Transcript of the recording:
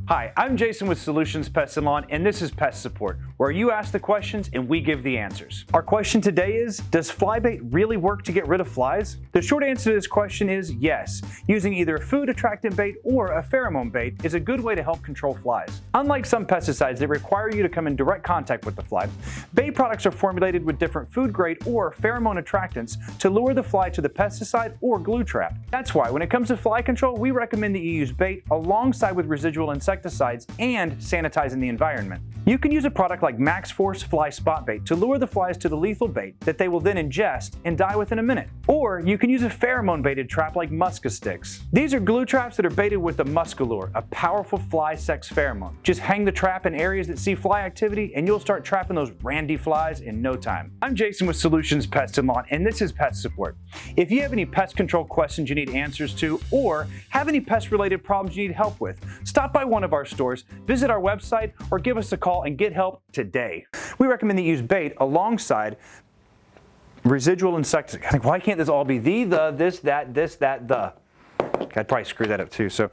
Hi, I'm Jason with Solutions Pest and Lawn, and this is Pest Support, where you ask the questions and we give the answers. Our question today is, does fly bait really work to get rid of flies? The short answer to this question is yes. Using either a food attractant bait or a pheromone bait is a good way to help control flies. Unlike some pesticides that require you to come in direct contact with the fly, bait products are formulated with different food grade or pheromone attractants to lure the fly to the pesticide or glue trap. That's why when it comes to fly control, we recommend that you use bait alongside with residual insecticides and sanitizing the environment. You can use a product like Max Force Fly Spot Bait to lure the flies to the lethal bait that they will then ingest and die within a minute. Or you can use a pheromone baited trap like Muska Sticks. These are glue traps that are baited with a Muskalure, a powerful fly sex pheromone. Just hang the trap in areas that see fly activity and you'll start trapping those randy flies in no time. I'm Jason with Solutions Pest and Lawn, and this is Pest Support. If you have any pest control questions you need answers to, or have any pest related problems you need help with, stop by one of our stores, visit our website, or give us a call and get help today. We recommend that you use bait alongside residual insecticides. Why can't this all be the, this, that, the? I'd probably screw that up too. So